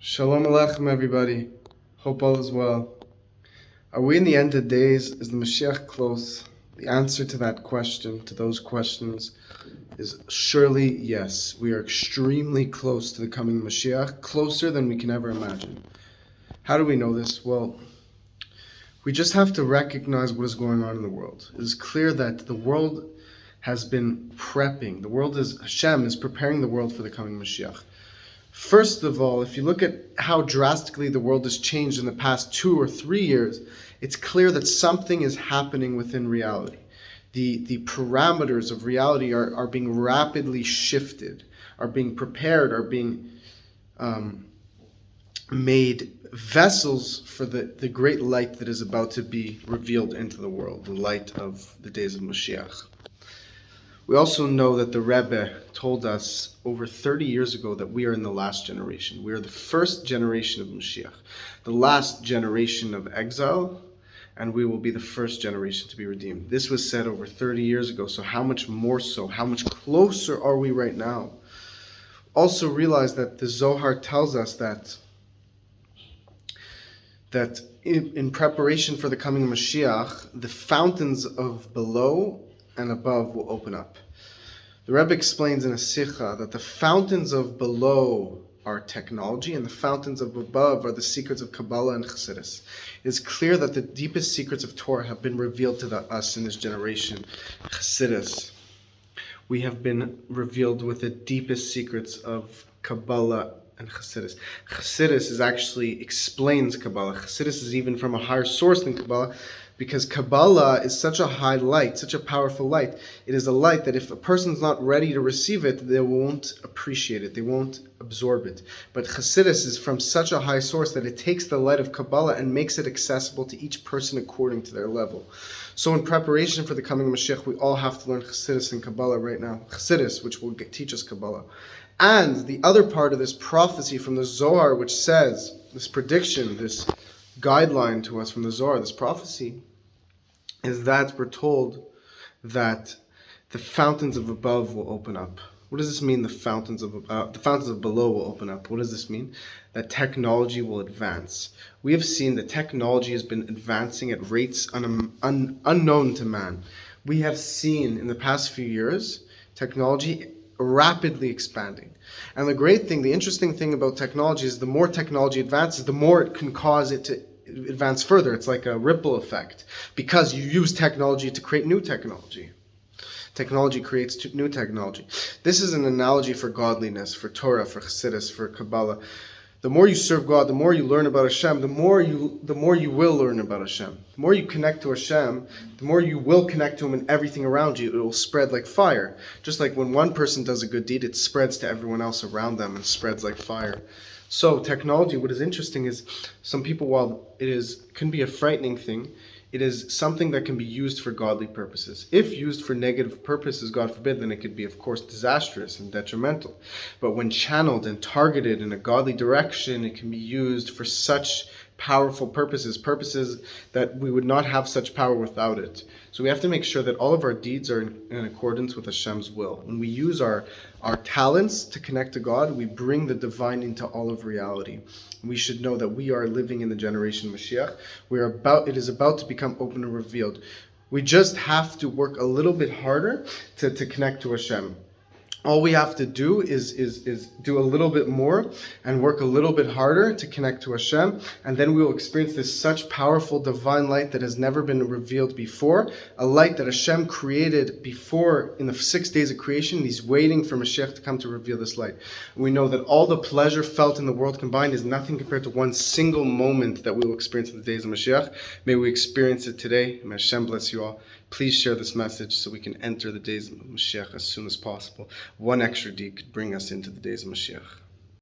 Shalom Aleichem, everybody. Hope all is well. Are we in the end of days? Is the Mashiach close? The answer to that question, to those questions, is surely yes. We are extremely close to the coming Mashiach, closer than we can ever imagine. How do we know this? Well, we just have to recognize what is going on in the world. It is clear that the world has been prepping. Hashem is preparing the world for the coming Mashiach. First of all, if you look at how drastically the world has changed in the past 2 or 3 years, it's clear that something is happening within reality. The parameters of reality are being rapidly shifted, are being prepared, are being made vessels for the great light that is about to be revealed into the world, the light of the days of Mashiach. We also know that the Rebbe told us over 30 years ago that we are in the last generation. We are the first generation of Mashiach, the last generation of exile, and we will be the first generation to be redeemed. This was said over 30 years ago, so how much more so? How much closer are we right now? Also realize that the Zohar tells us that in preparation for the coming Mashiach, the fountains of below and above will open up. The Rebbe explains in a Sikha that the fountains of below are technology and the fountains of above are the secrets of Kabbalah and Hasidut. It is clear that the deepest secrets of Torah have been revealed to us in this generation. Hasidut. We have been revealed with the deepest secrets of Kabbalah and Hasidut. Hasidut actually explains Kabbalah. Hasidut is even from a higher source than Kabbalah, because Kabbalah is such a high light, such a powerful light. It is a light that if a person's not ready to receive it, they won't appreciate it, they won't absorb it. But Hasidut is from such a high source that it takes the light of Kabbalah and makes it accessible to each person according to their level. So in preparation for the coming Mashiach, we all have to learn Hasidut and Kabbalah right now. Hasidut, which will teach us Kabbalah. And the other part of this prophecy from the Zohar, which says, this prediction, this guideline to us from the Zohar, this prophecy, is that we're told that the fountains of above will open up. What does this mean? The fountains of below will open up. What does this mean? That technology will advance. We have seen that technology has been advancing at rates unknown to man. We have seen in the past few years technology rapidly expanding. And the interesting thing about technology is the more technology advances, the more it can cause it to advance further. It's like a ripple effect because you use technology to create new technology. Technology creates new technology. This is an analogy for godliness, for Torah, for Hasidut, for Kabbalah. The more you serve God, the more you learn about Hashem, the more you will learn about Hashem. The more you connect to Hashem, the more you will connect to Him in everything around you. It will spread like fire. Just like when one person does a good deed, it spreads to everyone else around them and spreads like fire. So technology, what is interesting is some people, while it can be a frightening thing, it is something that can be used for godly purposes. If used for negative purposes, God forbid, then it could be, of course, disastrous and detrimental. But when channeled and targeted in a godly direction, it can be used for such powerful purposes that we would not have such power without it. So we have to make sure that all of our deeds are in accordance with Hashem's will. When we use our talents to connect to God, we bring the divine into all of reality. We should know that we are living in the generation of Mashiach. It is about to become open and revealed. We just have to work a little bit harder to connect to Hashem. All we have to do is do a little bit more and work a little bit harder to connect to Hashem, and then we will experience this such powerful divine light that has never been revealed before, a light that Hashem created before in the 6 days of creation. He's waiting for Mashiach to come to reveal this light. We know that all the pleasure felt in the world combined is nothing compared to one single moment that we will experience in the days of Mashiach. May we experience it today. May Hashem bless you all. Please share this message so we can enter the days of Mashiach as soon as possible. One extra deed could bring us into the days of Mashiach.